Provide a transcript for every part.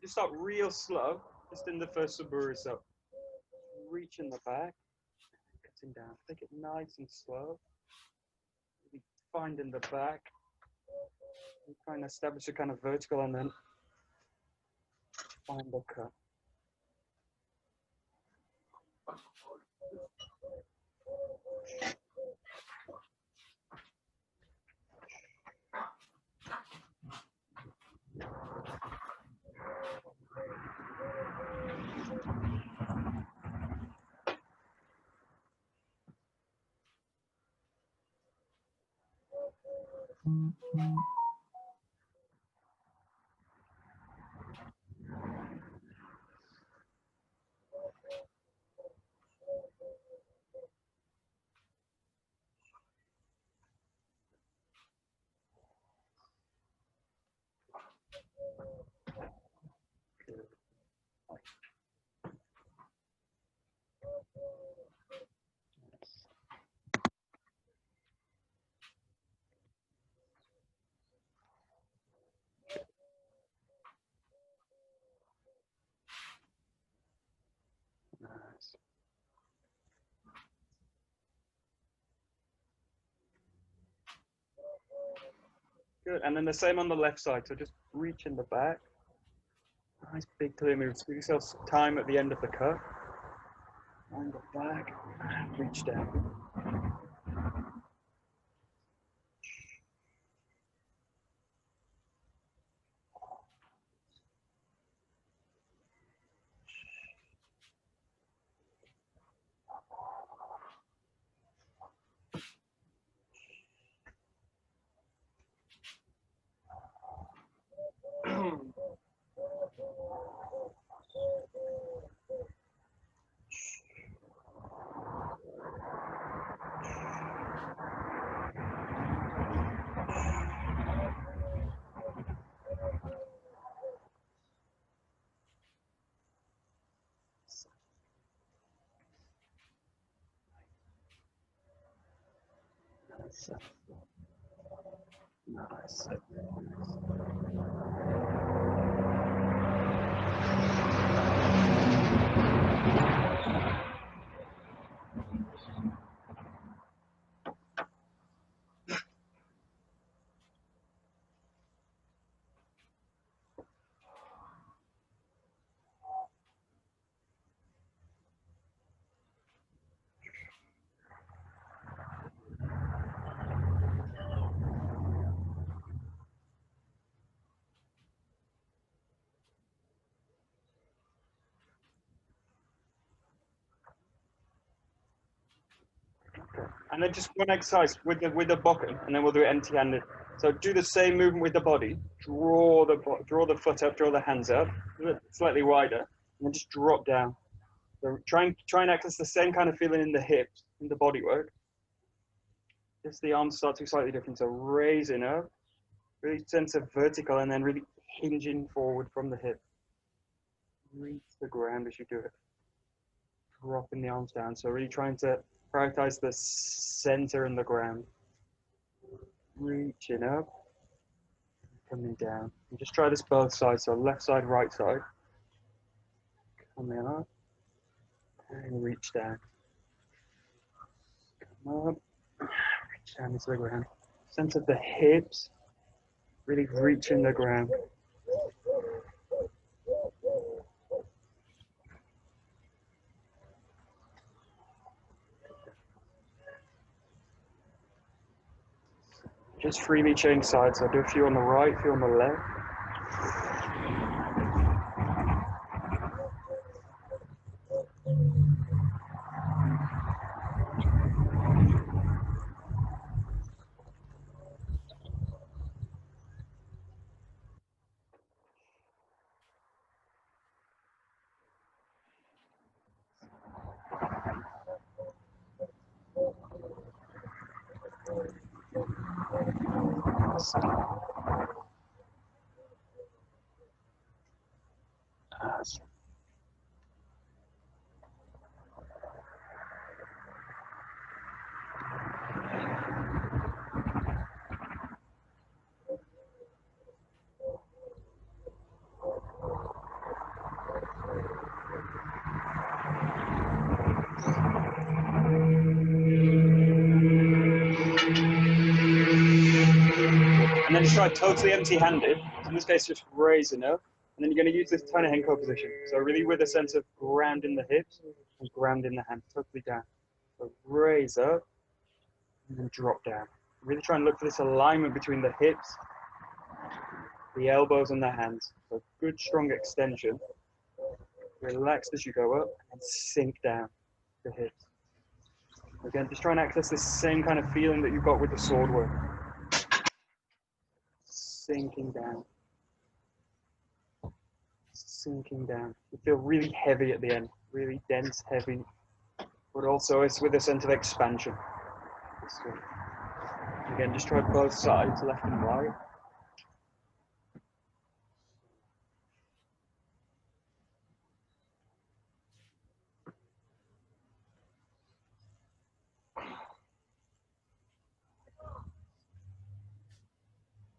Just start real slow, just in the first Suburi. So reach in the back, cutting down. Take it nice and slow. Maybe find in the back. And try and establish a kind of vertical and then find the cut. Nice. Good, and then the same on the left side. So just reach in the back. Nice big clear moves. Give yourself some time at the end of the cut. Find the back and reach down. Nice. And then just one exercise with the Bokken, and then we'll do it empty-handed. So do the same movement with the body. Draw the foot up, draw the hands up, slightly wider, and then just drop down. So try and access the same kind of feeling in the hips, in the body work. Just the arms start to be slightly different. So raising up, really sense of vertical, and then really hinging forward from the hip. Reach the ground as you do it. Dropping the arms down. So really trying to prioritize the center and the ground. Reaching up, coming down. And just try this both sides. So left side, right side. Coming up and reach down. Come up, reach down into the ground. Sense of the hips, really reaching the ground. Just freely change sides. So do a few on the right, a few on the left. then just try totally empty-handed. So in this case, just raising up. And then you're going to use this tiny henko position. So really with a sense of ground in the hips and ground in the hands, totally down. So raise up and then drop down. Really try and look for this alignment between the hips, the elbows and the hands. So good strong extension. Relax as you go up and sink down the hips. Again, just try and access this same kind of feeling that you've got with the sword work. Sinking down. Sinking down. You feel really heavy at the end, really dense, heavy, but also it's with a sense of expansion. Again, just try both sides, left and right.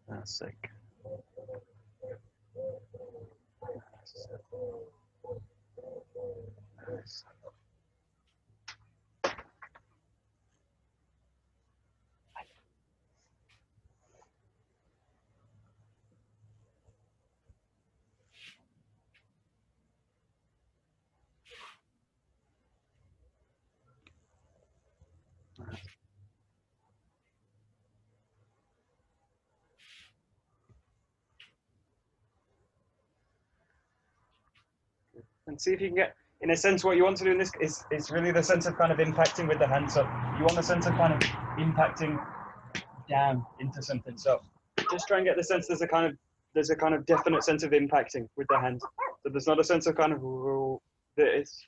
That's sick. Nice. And see if you can get, in a sense, what you want to do in this is really the sense of kind of impacting with the hands. So you want the sense of kind of impacting down into something. So just try and get the sense there's a kind of definite sense of impacting with the hands. So there's not a sense of kind of this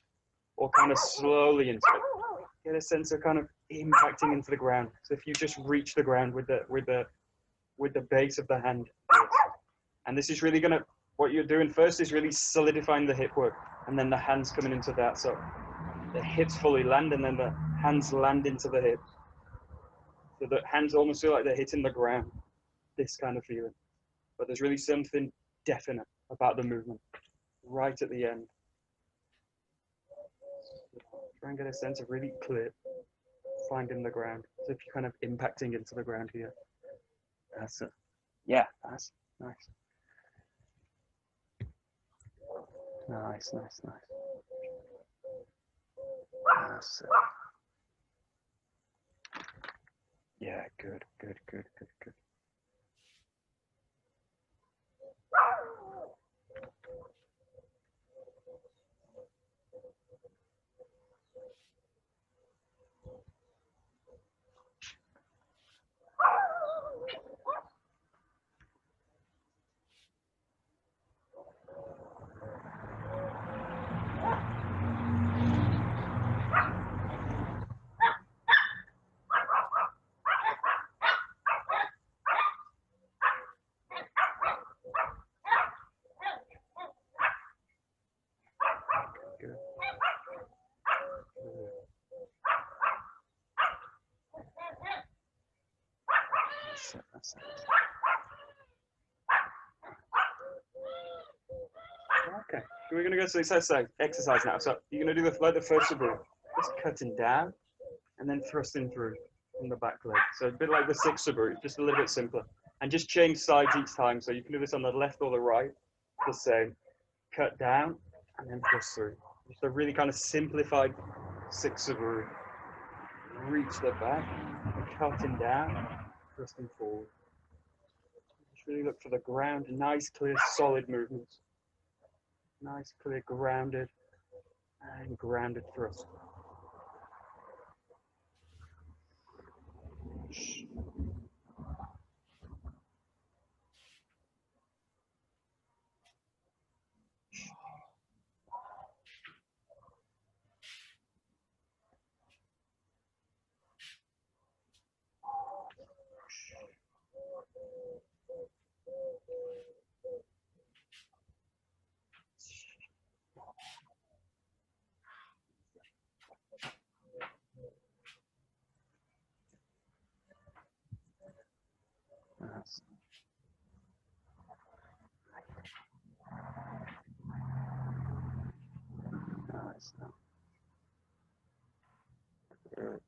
or kind of slowly into it. Get a sense of kind of impacting into the ground. So if you just reach the ground with the base of the hand, and this is really gonna, what you're doing first is really solidifying the hip work, and then the hands coming into that. So the hips fully land, and then the hands land into the hips. So the hands almost feel like they're hitting the ground. This kind of feeling, but there's really something definite about the movement right at the end. Try and get a sense of really clear finding the ground. So if you're kind of impacting into the ground here. That's it. Yeah, that's nice. Nice, nice, nice. That's it. Yeah, good, good, good, good, good. Good. That's it, that's it. Okay, we're going to go to this exercise now. So you're going to do the first Suburi, just cutting down and then thrusting through from the back leg. So a bit like the sixth Suburi, just a little bit simpler. And just change sides each time. So you can do this on the left or the right, the same. Cut down and then thrust through. Just a really kind of simplified sixth Suburi. Reach the back, cutting down, thrusting forward. Just really look for the ground, nice, clear, solid movements. Nice, clear, grounded, and grounded thrust. Nice. Nice. Good.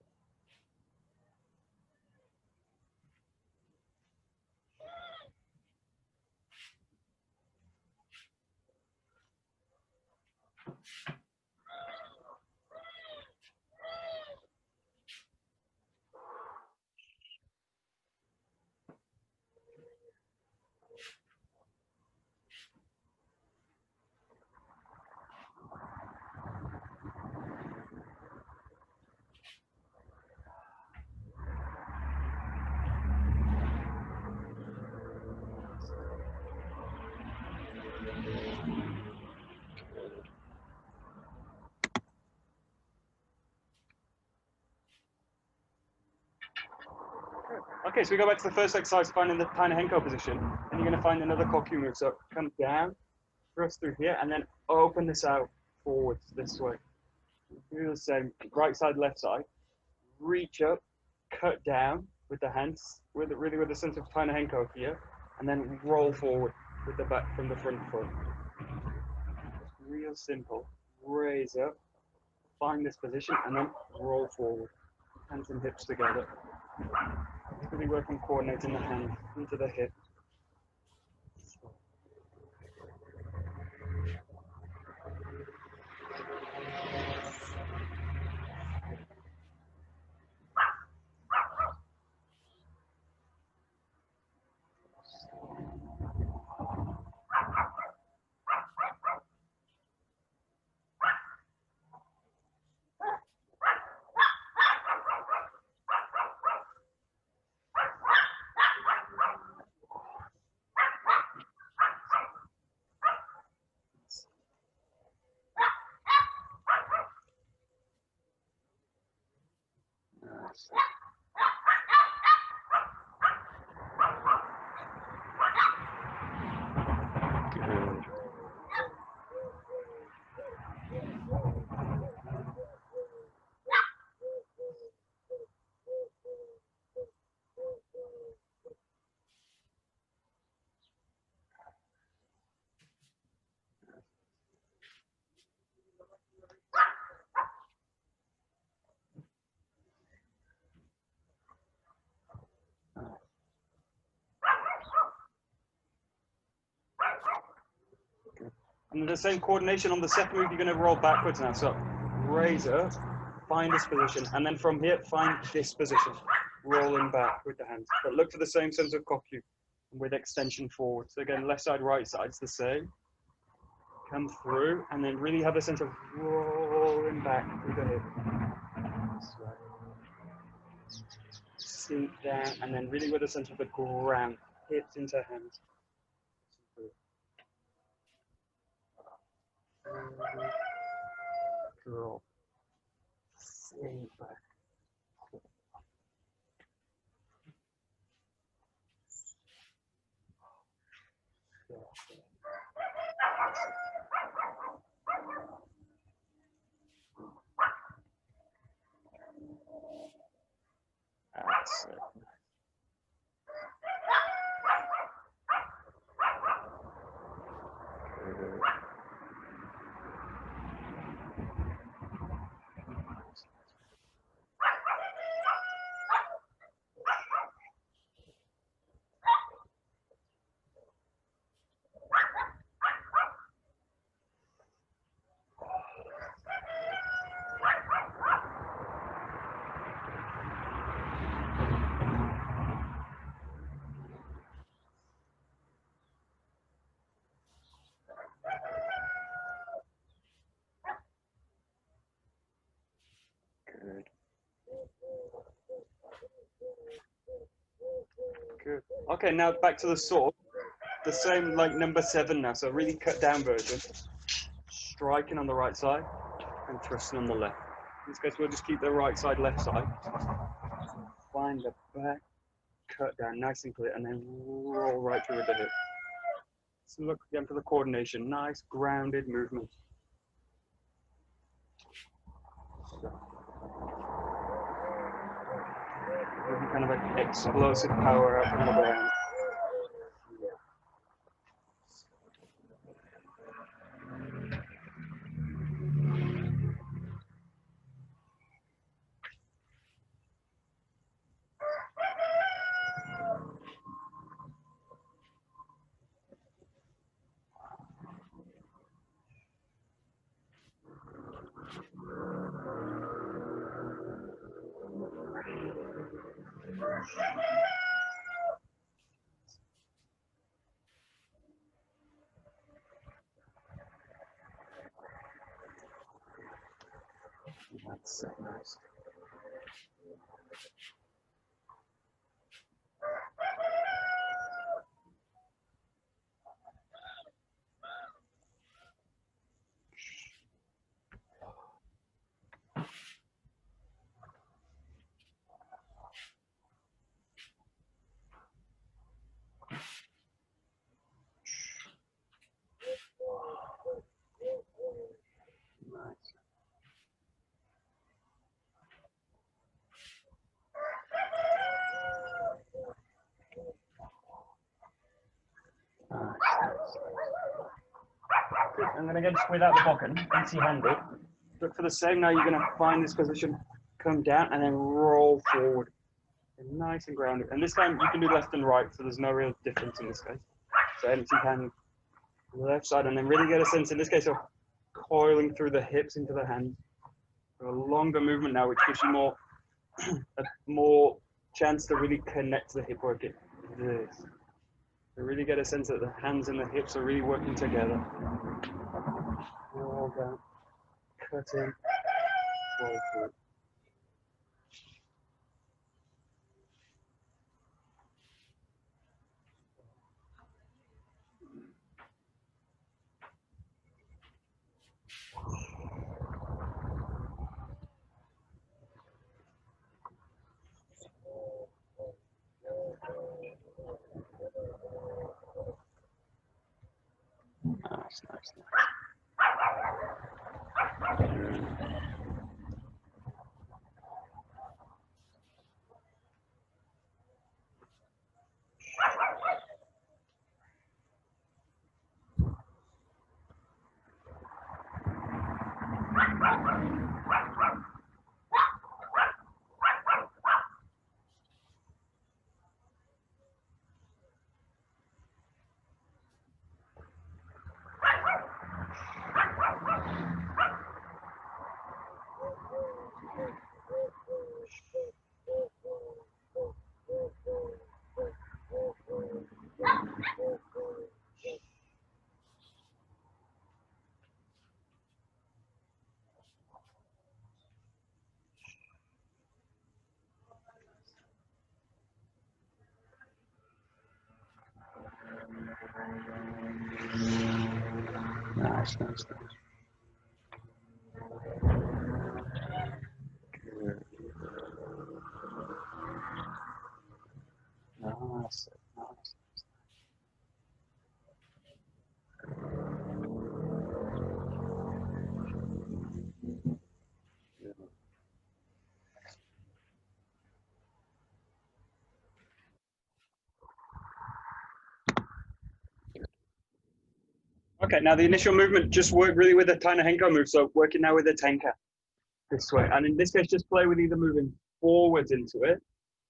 Okay, so we go back to the first exercise, finding the Tainahenko position, and you're going to find another Kokyu move. So come down, thrust through here, and then open this out forwards this way. Do the same, right side, left side. Reach up, cut down with the hands, really with a sense of Tainahenko here, and then roll forward with the back from the front foot. Real simple. Raise up, find this position, and then roll forward. Hands and hips together. Really work on coordinating the hand into the hip. And the same coordination on the second move, you're going to roll backwards now. So raise up, find this position, and then from here, find this position. Rolling back with the hands. But look for the same sense of kokyu with extension forward. So again, left side, right side, it's the same. Come through, and then really have a sense of rolling back with the hip. Sink down, and then really with a sense of the ground. Hips into hands. Drop. Sink back. That's it. Good. Okay, now back to the sword. The same like number 7 now, so really cut down version. Striking on the right side and thrusting on the left. In this case, we'll just keep the right side, left side. Find the back, cut down nice and clear, and then roll right through with the hip. So look again for the coordination. Nice, grounded movement. Really kind of an explosive power out from the ground. That's so nice. Good. I'm going to get just without the bokken, empty-handed. Look for the same. Now you're going to find this position, come down, and then roll forward. Nice and grounded. And this time you can do left and right, so there's no real difference in this case. So empty hand, left side, and then really get a sense in this case of coiling through the hips into the hands. A longer movement now, which gives you more chance to really connect to the hip work. This. To really get a sense that the hands and the hips are really working together. Roll down, cut in, roll through. Nice, nice, nice. Nice, nice, nice. Good. Nice, nice. Okay, now the initial movement just worked really with the Taina Henko move, so working now with the Tenka this way. And in this case, just play with either moving forwards into it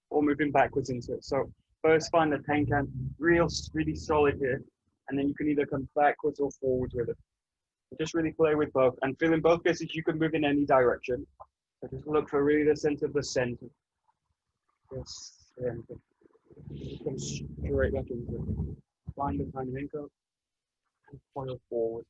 or moving backwards into it. So first find the Tenka really solid here, and then you can either come backwards or forwards with it. So just really play with both, and feel in both cases you can move in any direction. So just look for really the sense of the center. Just come straight back into it. Find the Taina Henko and coil forward.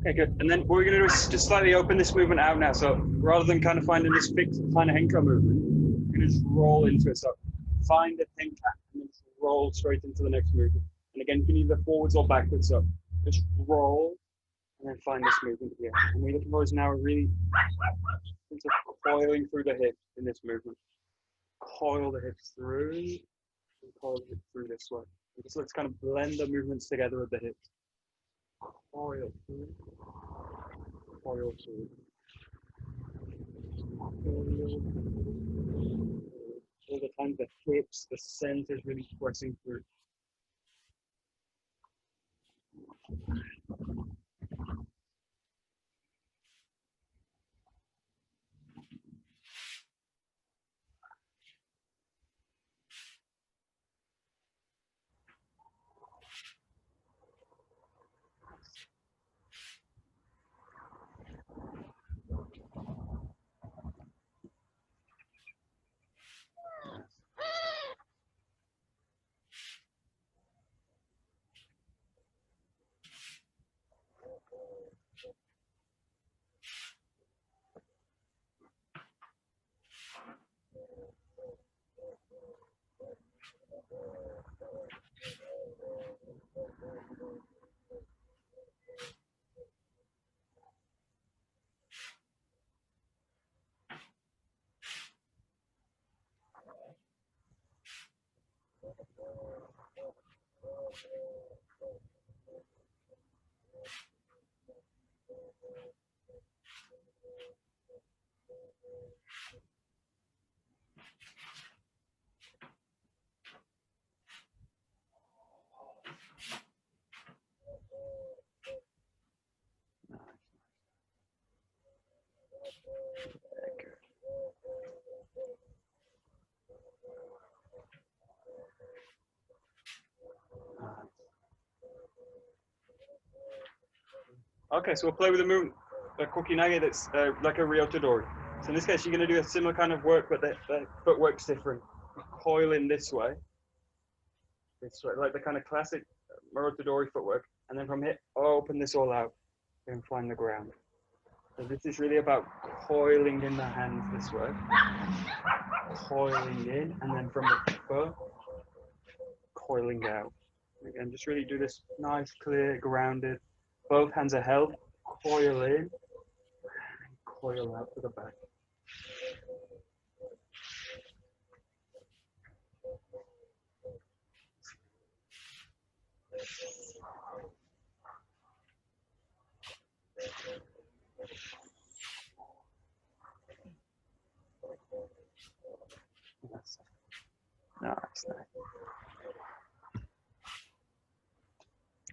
Okay, good. And then what we're going to do is just slightly open this movement out now. So rather than kind of finding this fixed kind of henko movement, we're going to just roll into it. So find a henka and then just roll straight into the next movement. And again, you can either forwards or backwards. So just roll and then find this movement here. And we're looking for is now really into coiling through the hip in this movement. Coil the hips through and coil the hips through this way. And just let's kind of blend the movements together of the hips. Coil through. Coil through. All the time the hips, the center is really pressing through. Okay, so we'll play with a movement, a kokinage that's like a ryotodori. So in this case, you're going to do a similar kind of work, but the footwork's different. Coil in this way, like the kind of classic ryotodori footwork. And then from here, open this all out and find the ground. So this is really about coiling in the hands this way. Coiling in, and then from the foot, coiling out. Again, just really do this nice, clear, grounded. Both hands are held, coil in, and coil out to the back. Nice.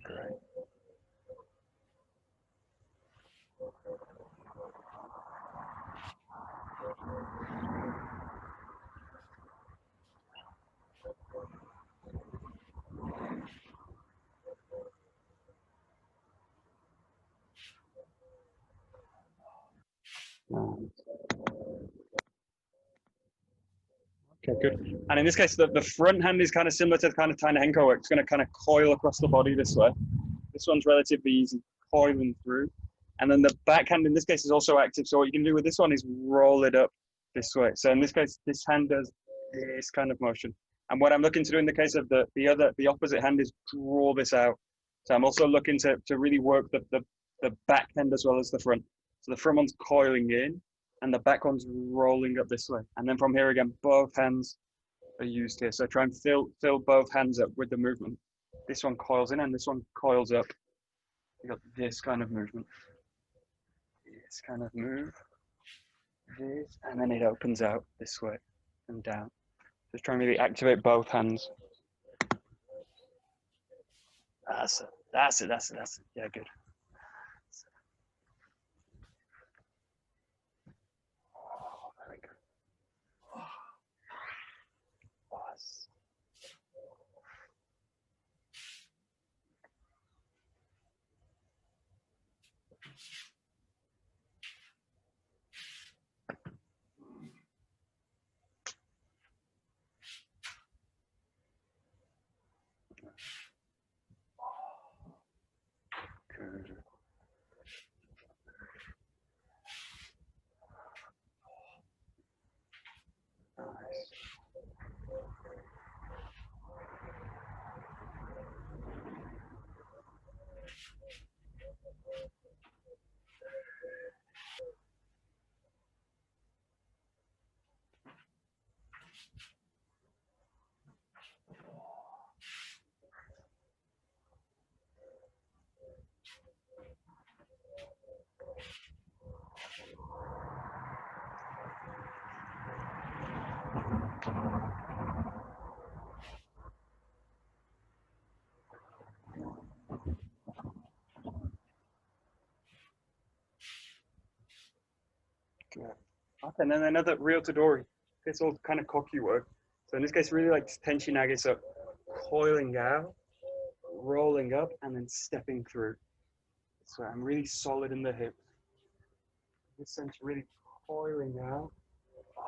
Great. Okay, good. And in this case, the front hand is kind of similar to the kind of Taina Henko work. It's going to kind of coil across the body this way. This one's relatively easy, coiling through. And then the back hand in this case is also active. So what you can do with this one is roll it up this way. So in this case, this hand does this kind of motion. And what I'm looking to do in the case of the opposite hand is draw this out. So I'm also looking to really work the back hand as well as the front. So the front one's coiling in and the back one's rolling up this way. And then from here again, both hands are used here. So try and fill both hands up with the movement. This one coils in and this one coils up. You got this kind of movement. This kind of move. This, and then it opens out this way and down. Just try and really activate both hands. That's it. That's it. That's it. That's it. Yeah, good. Oh, very good. Good. Yeah. Okay, and then another real Tadori. It's all kind of cocky work. So in this case, really like tenshi nage, so coiling out, rolling up, and then stepping through. So I'm really solid in the hips. In this sense, really coiling out,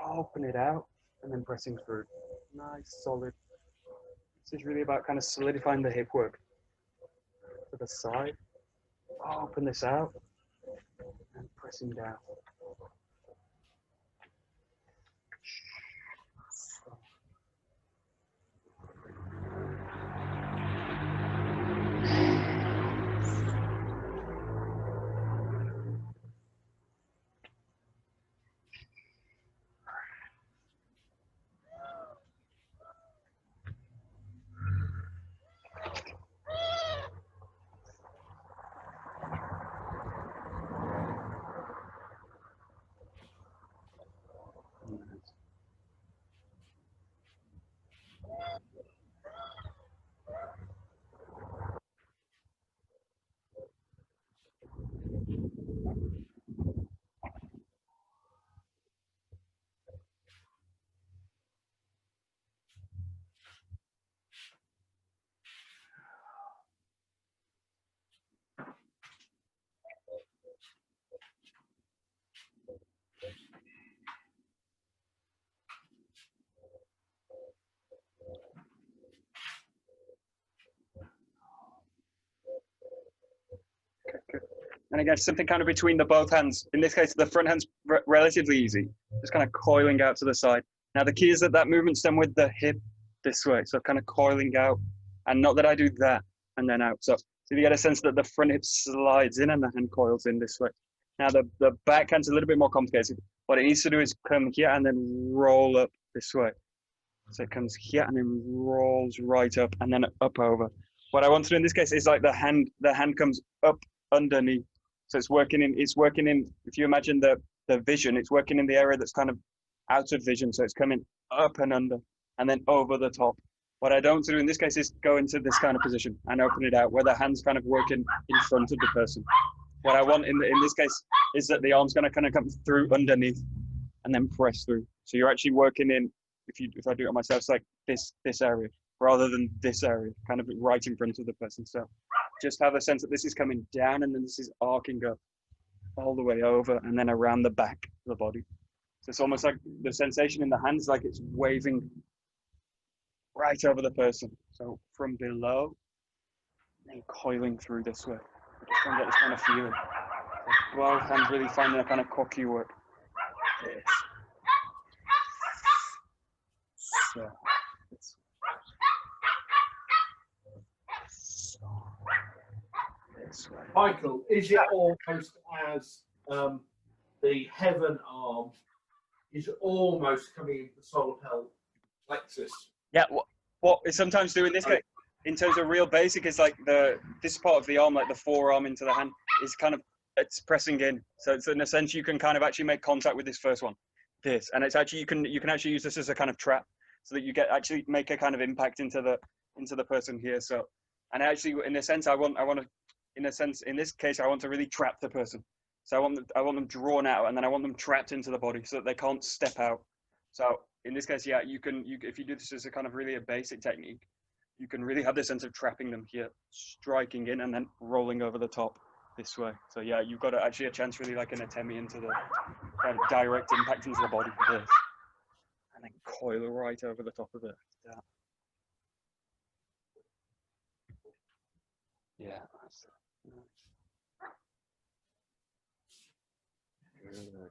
open it out, and then pressing through. Nice, solid. This is really about kind of solidifying the hip work. To the side, open this out, and pressing down. And again, something kind of between the both hands. In this case, the front hand's relatively easy. Just kind of coiling out to the side. Now, the key is that that movement's done with the hip this way. So kind of coiling out. And not that I do that and then out. So you get a sense that the front hip slides in and the hand coils in this way. Now, the back hand's a little bit more complicated. What it needs to do is come here and then roll up this way. So it comes here and then rolls right up and then up over. What I want to do in this case is like the hand comes up underneath. So it's working in, if you imagine the vision, it's working in the area that's kind of out of vision. So it's coming up and under and then over the top. What I don't do in this case is go into this kind of position and open it out where the hand's kind of working in front of the person. What I want in this case is that the arm's going to kind of come through underneath and then press through. So you're actually working in, if I do it on myself, it's like this area rather than this area, kind of right in front of the person. So just have a sense that this is coming down and then this is arcing up all the way over and then around the back of the body. So it's almost like the sensation in the hands, like it's waving right over the person. So from below and coiling through this way. I just want to get this kind of feeling. So both hands really finding a kind of cocky work. This. So, this way. Michael, is it almost as the heaven arm is almost coming into the solar plexus? Yeah, what we sometimes do in this case, in terms of real basic, is like this part of the arm, like the forearm into the hand, is kind of, it's pressing in. So it's in a sense you can kind of actually make contact with this first one, and it's actually you can actually use this as a kind of trap, so that you actually make a kind of impact into the person here. So, and actually in a sense I want to, in a sense in this case I want to really trap the person. So I want them drawn out and then I want them trapped into the body so that they can't step out. So in this case, yeah, if you do this as a kind of really a basic technique, you can really have the sense of trapping them here, striking in and then rolling over the top this way. So yeah, you've got actually a chance really like an atemi into the kind of direct impact into the body for this. And then coil right over the top of it. Yeah. That's good.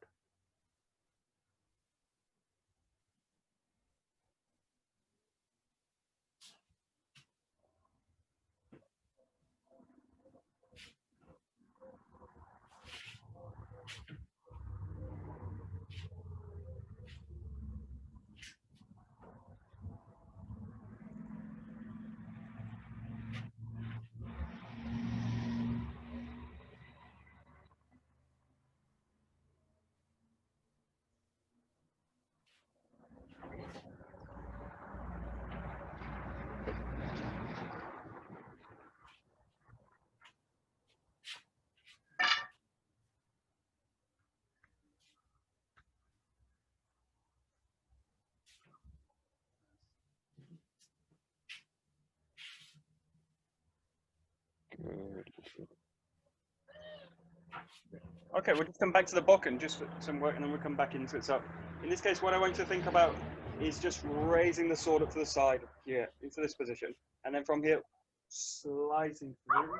Okay, we'll just come back to the Bokken just for some work, and then we'll come back into it. So, in this case, what I want you to think about is just raising the sword up to the side here, into this position. And then from here, slicing through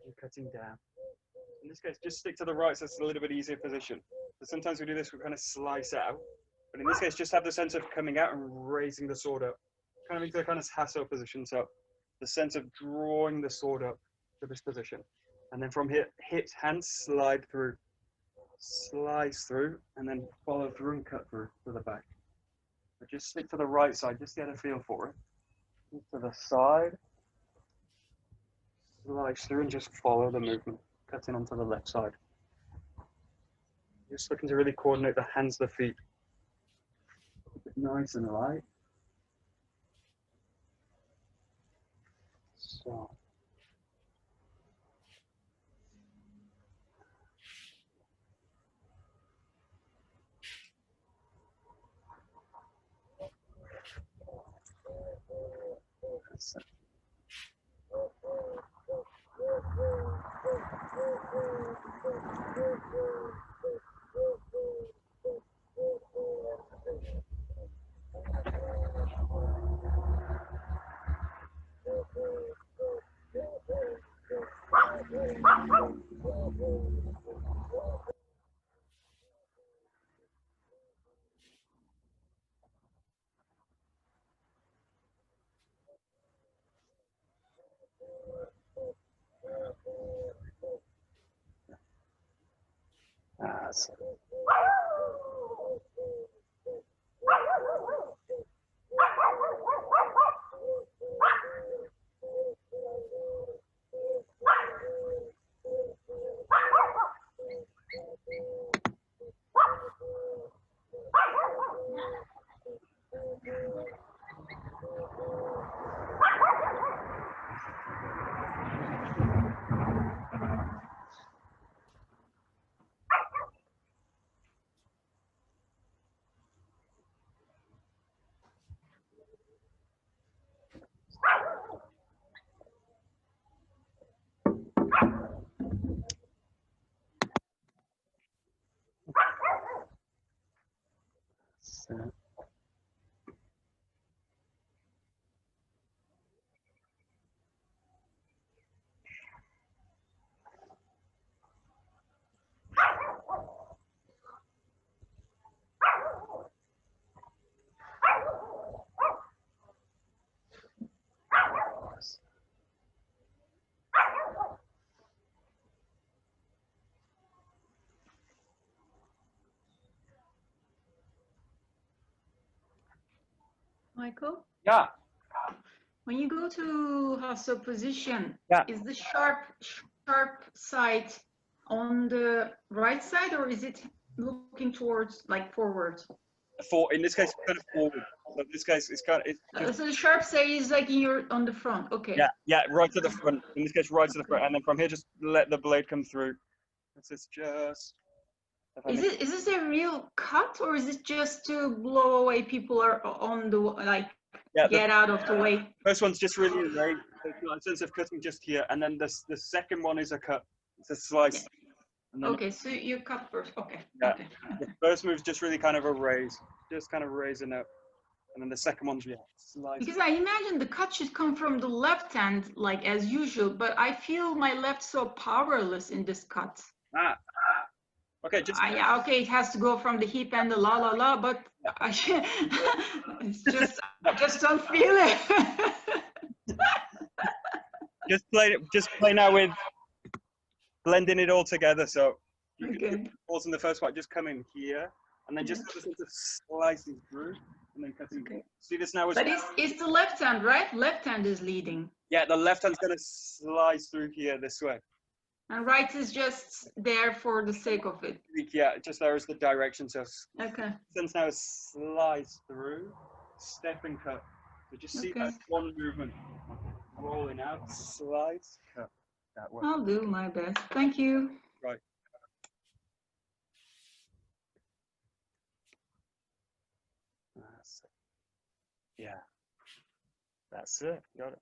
and cutting down. In this case, just stick to the right, so it's a little bit easier position. So sometimes we do this, we kind of slice out. But in this case, just have the sense of coming out and raising the sword up. Kind of into a kind of hasso position. So the sense of drawing the sword up to this position. And then from here, hips, hands slide through. Slice through, and then follow through and cut through to the back. But just stick to the right side, just get a feel for it. Stick to the side. Slice through and just follow the movement. Cutting onto the left side. Just looking to really coordinate the hands, the feet. Nice and light. So. That's it. That's it. Michael? Yeah. When you go to hasso position, Yeah. is the sharp side on the right side, or is it looking towards, like, forward? In this case, kind of forward. So in this case, it's kind of. So the sharp side is like on the front. Okay. Yeah, right to the front. In this case, right to the front, and then from here, just let the blade come through. This is just. Is this a real cut, or is it just to blow away people are on the, like, get out of the way? First one's just really raised. A sense of cutting just here, and then the second one is a cut. It's a slice. Yeah. Okay, so you cut first. Okay. Yeah. Okay. The first move's just really kind of a raise, just kind of raising up, and then the second one's slice. Because I imagine the cut should come from the left hand, like as usual, but I feel my left so powerless in this cut. Okay, just yeah, okay, it has to go from the hip and the la la la, but it's just I just don't feel it. just play now with blending it all together. So you can pause in the first part, just come in here, and then just sort of slicing through, and then cutting. Okay. See this now? But it's the left hand, right? Left hand is leading. Yeah, the left hand's gonna slice through here this way. And right is just there for the sake of it. Yeah, just there is the direction. So okay. Since now slice through, step and cut. So just see that one movement. Rolling out, slice, cut. That way. I'll do my best. Thank you. Right. That's it. Yeah. That's it. Got it.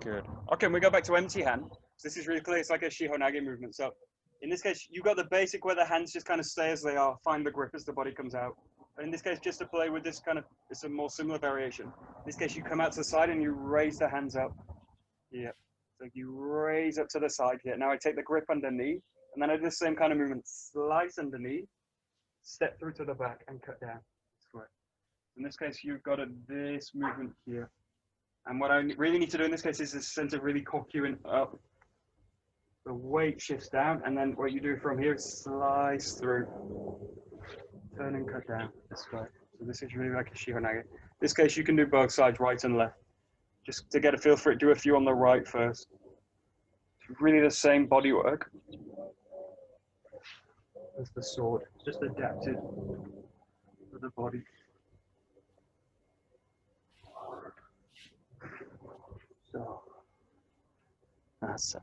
Good. Okay, we go back to empty hand. So this is really clear. It's like a Shihonage movement. So in this case, you've got the basic where the hands just kind of stay as they are, find the grip as the body comes out. But in this case, just to play with this kind of, it's a more similar variation. In this case, you come out to the side and you raise the hands up. Yeah. So you raise up to the side here. Now I take the grip underneath, and then I do the same kind of movement. Slice underneath, step through to the back, and cut down. In this case, you've got this movement here. And what I really need to do in this case is this sense of really cocuing up. The weight shifts down, and then what you do from here is slice through. Turn and cut down this way. So this is really like a Shihonage. In this case, you can do both sides, right and left. Just to get a feel for it, do a few on the right first. It's really the same body work as the sword, just adapted to the body. So, that's it.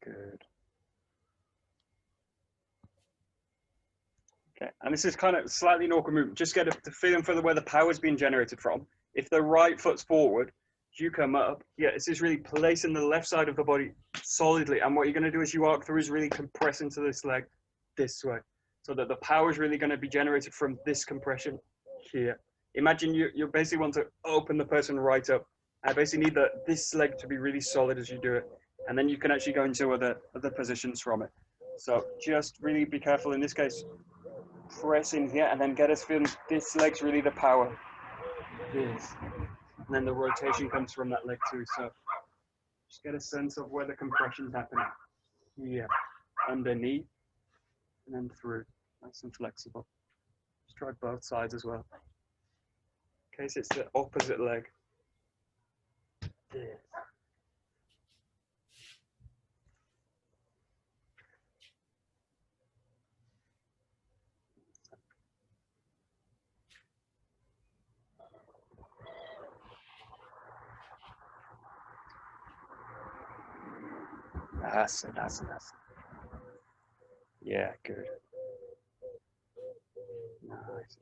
Good. Okay, and this is kind of slightly an awkward movement. Just get a feeling for where the power is being generated from. If the right foot's forward, you come up. Yeah, this is really placing the left side of the body solidly. And what you're going to do as you arc through is really compress into this leg this way, so that the power is really going to be generated from this compression here. Imagine you basically want to open the person right up. I basically need this leg to be really solid as you do it. And then you can actually go into other positions from it. So just really be careful in this case. Press in here and then get us feeling this leg's really the power. This. And then the rotation comes from that leg too. So just get a sense of where the compression's happening. Here, underneath, and then through. Nice and flexible. Just try both sides as well. In case it's the opposite leg. This. That's it. Yeah, good. Nice.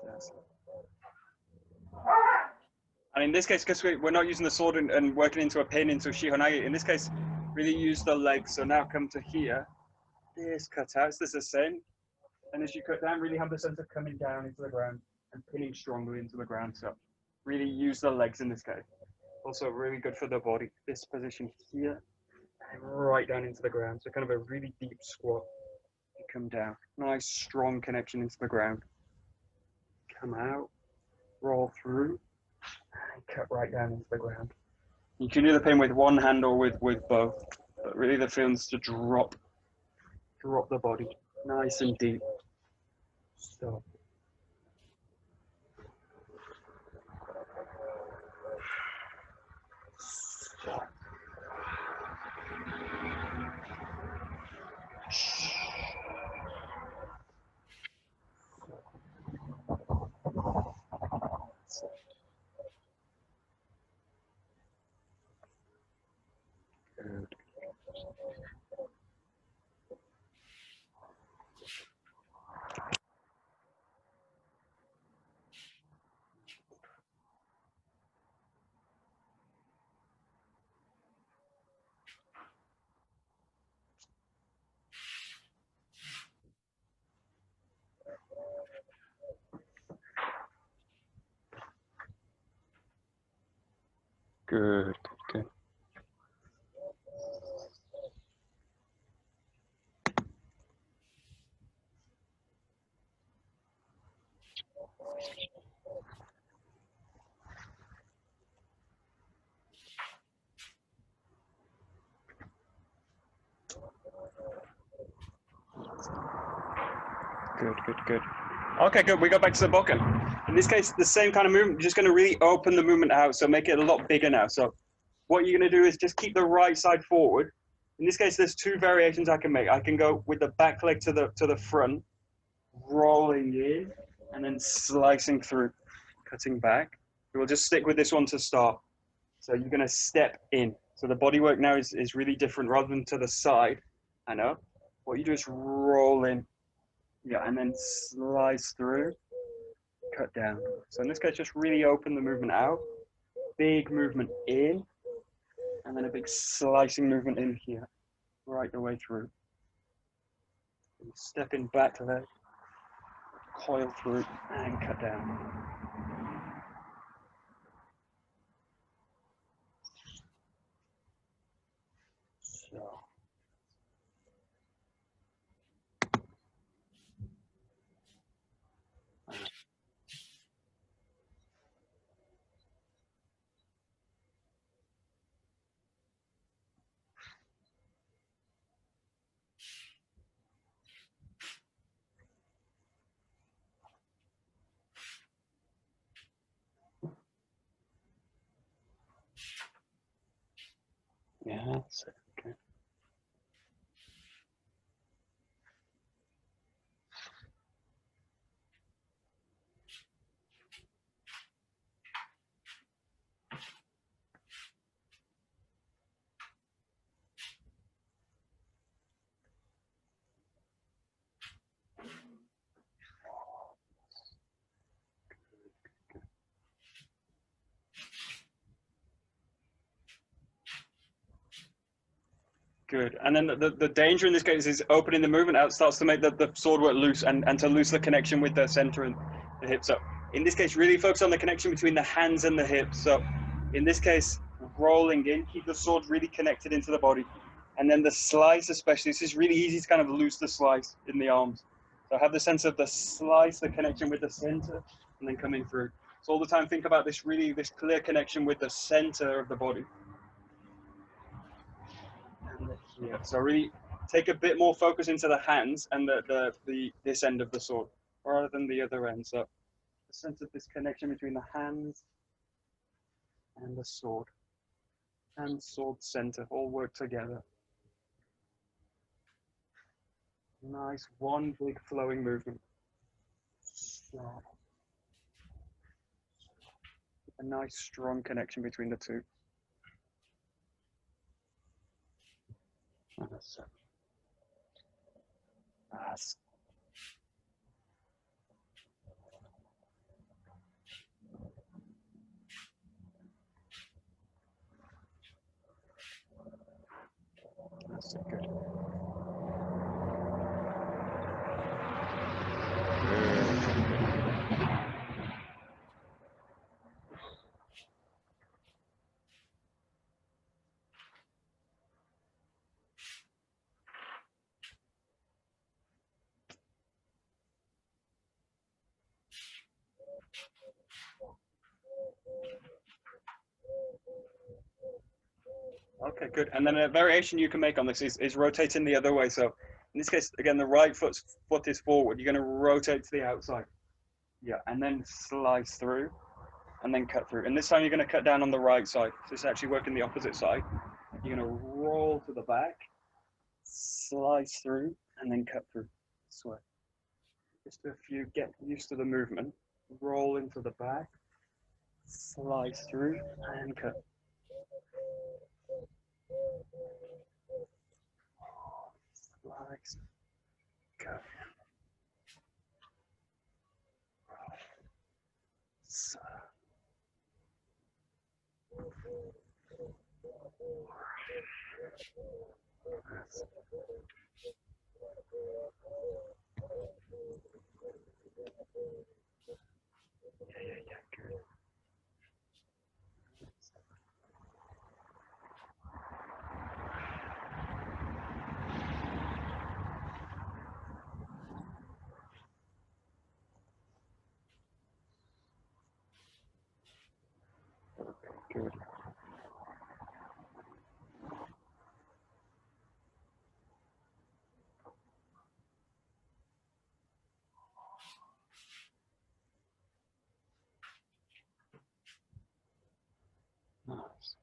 That's it. And in this case, because we're not using the sword and working into a pin, into a Shihonage, in this case, really use the legs. So now come to here. This cut out. This is the same. And as you cut down, really have the sense of coming down into the ground and pinning strongly into the ground. So really use the legs in this case. Also really good for the body. This position here, and right down into the ground. So kind of a really deep squat. You come down. Nice, strong connection into the ground. Come out, roll through, and cut right down into the ground. You can do the pin with one hand or with both. But really the feeling is to drop the body. Nice and deep. Stop. Stop. Good. Good, good, good. Good, good, good. Okay, good. We go back to the Bokken. In this case, the same kind of movement. You're just going to really open the movement out, so make it a lot bigger now. So what you're going to do is just keep the right side forward. In this case, there's two variations I can make. I can go with the back leg to the front, rolling in, and then slicing through, cutting back. We'll just stick with this one to start. So you're going to step in. So the body work now is really different rather than to the side. I know. What you do is roll in. Yeah, and then slice through, cut down. So in this case, just really open the movement out. Big movement in, and then a big slicing movement in here, right the way through. Stepping back leg, coil through, and cut down. So. Yeah, that's it. Okay. Good. And then the danger in this case is opening the movement out starts to make the sword work loose and to lose the connection with the center and the hip. So in this case, really focus on the connection between the hands and the hips. So in this case, rolling in, keep the sword really connected into the body. And then the slice especially, this is really easy to kind of loose the slice in the arms. So have the sense of the slice, the connection with the center, and then coming through. So all the time think about this clear connection with the center of the body. Yeah, so really take a bit more focus into the hands and this end of the sword rather than the other end. So the sense of this connection between the hands and the sword and sword center all work together. Nice, one big flowing movement. So, a nice strong connection between the two. That's good. Okay, good. And then a variation you can make on this is rotating the other way. So in this case, again, the right foot is forward. You're going to rotate to the outside. Yeah, and then slice through and then cut through. And this time you're going to cut down on the right side. So it's actually working the opposite side. You're going to roll to the back, slice through, and then cut through this way. Just a few, get used to the movement. Roll into the back, slice through, and cut. Slice, cut. So. Yeah, good. Good. Nice.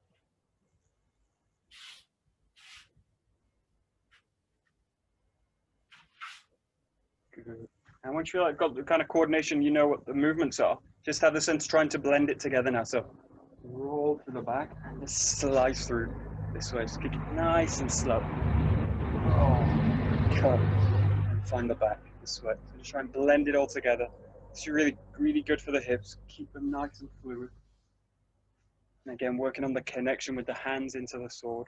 Good. And once you like got the kind of coordination, you know what the movements are. Just have the sense trying to blend it together now. So roll to the back and just slice through this way. Just keep it nice and slow. Oh, cut and find the back this way. So just try and blend it all together. It's really, really good for the hips. Keep them nice and fluid. And again, working on the connection with the hands into the sword.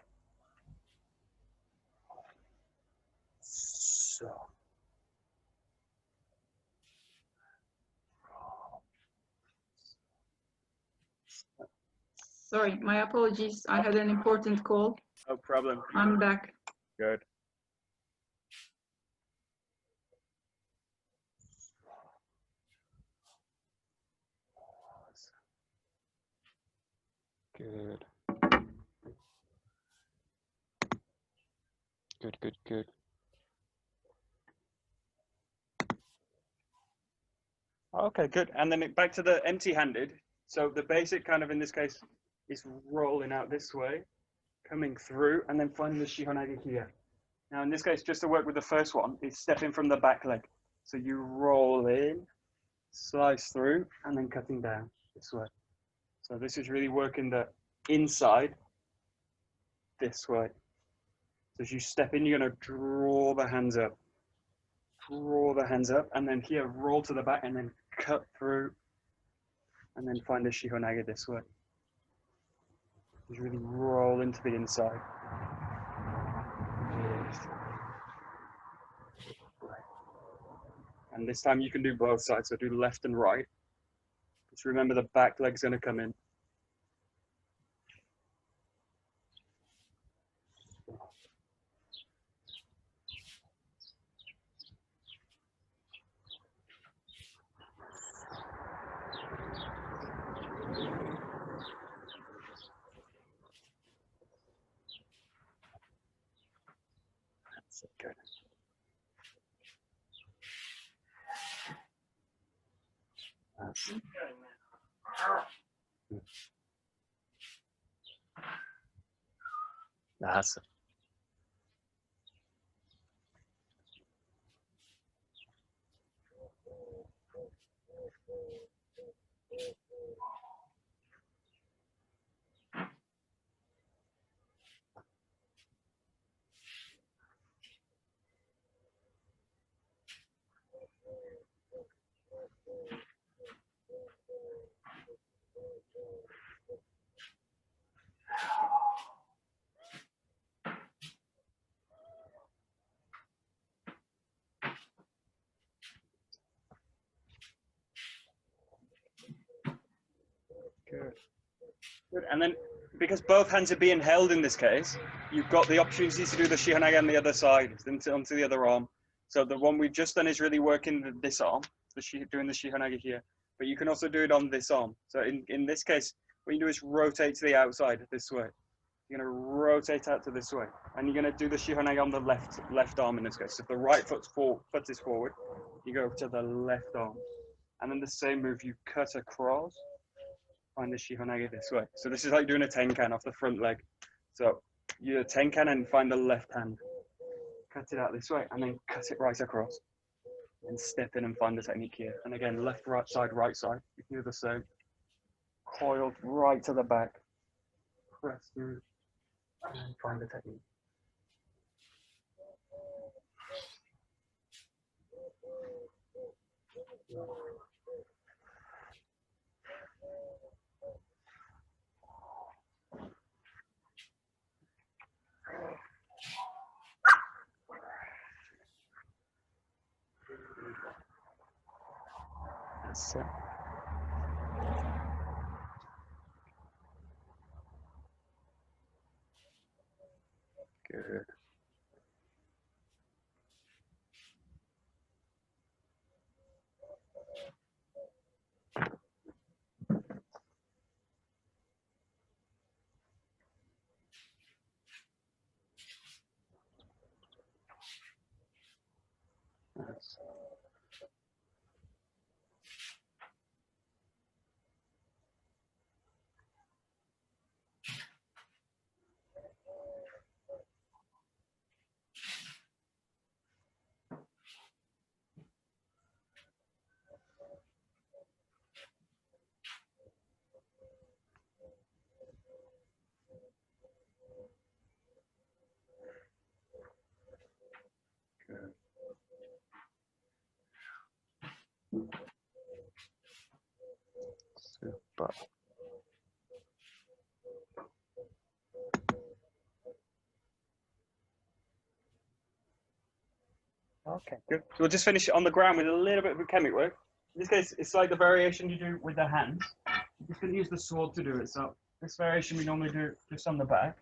So. Sorry, my apologies. I had an important call. No problem. I'm back. Good. Good. Good, good, good. Okay, good. And then back to the empty-handed. So the basic kind of in this case is rolling out this way, coming through, and then finding the shihonage here. Now in this case, just to work with the first one, is stepping from the back leg. So you roll in, slice through, and then cutting down this way. So this is really working the inside this way. So as you step in, you're going to draw the hands up. Draw the hands up, and then here, roll to the back, and then cut through, and then find the shihonage this way. Just really roll into the inside. And this time you can do both sides, so do left and right. Just remember the back leg's going to come in. That's it, good. That's it. That's it. Good. Good. And then, because both hands are being held in this case, you've got the opportunity to do the shihonage on the other side, onto the other arm. So the one we've just done is really working this arm, doing the shihonage here. But you can also do it on this arm. So in this case, what you do is rotate to the outside this way. You're going to rotate out to this way. And you're going to do the shihonage on the left arm in this case. So if the right foot is forward, you go to the left arm. And then the same move, you cut across. Find the shihonage this way. So this is like doing a tenkan off the front leg. So you tenkan and find the left hand. Cut it out this way and then cut it right across. And step in and find the technique here. And again, left, right side, right side. You can do the same. Coiled right to the back. Press through and find the technique. That's it. Good. but okay, good. So we'll just finish it on the ground with a little bit of chemic work. In this case, it's like the variation you do with the hands. You're just going to use the sword to do it. So this variation we normally do just on the back,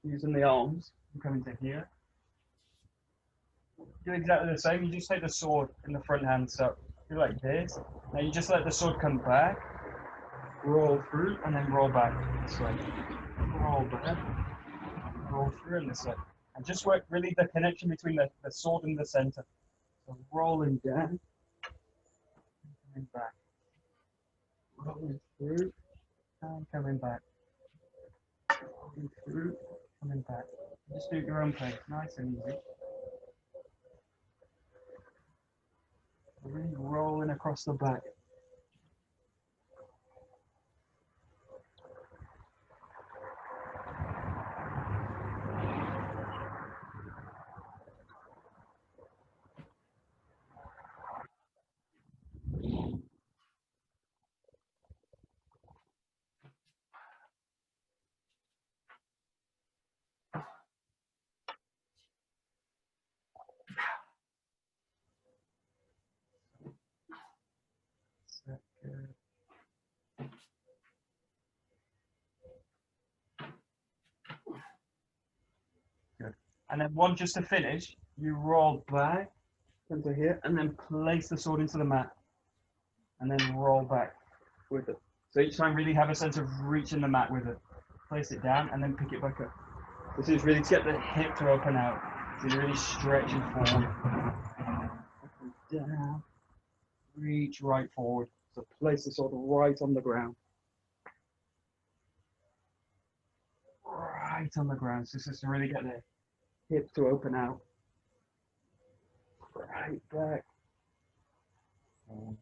using the arms. You come into here. Do exactly the same. You just take the sword in the front hand. So do like this. Now you just let the sword come back, roll through, and then roll back this way. Roll back, roll through, and this way. And just work really the connection between the sword and the center. So rolling down, coming back, rolling through, and coming back, rolling through, coming back. Just do it your own pace, nice and easy. Really rolling across the back. Good. And then one just to finish, you roll back into here and then place the sword into the mat and then roll back with it. So each time really have a sense of reaching the mat with it. Place it down and then pick it back up. This is really to get the hip to open out. So you're really stretching forward. Down. Reach right forward. So place the sword right on the ground. Right on the ground. So this is to really get the hip to open out. Right back. Forward.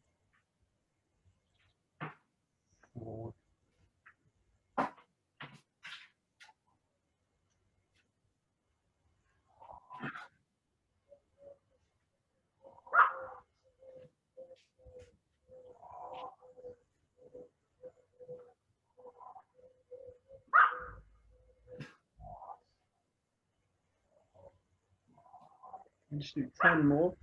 Forward. And just do 10 more.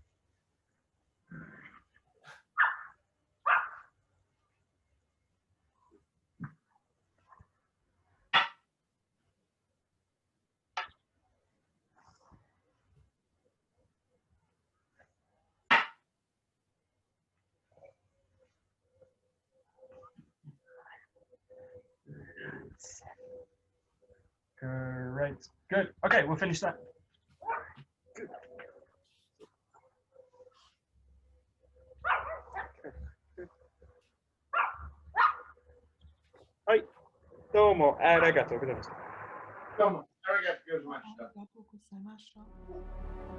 Great. Good. Okay, we'll finish that. Good.はい。どうもありがとうございました。どうもありがとうございました。ありがとうございました。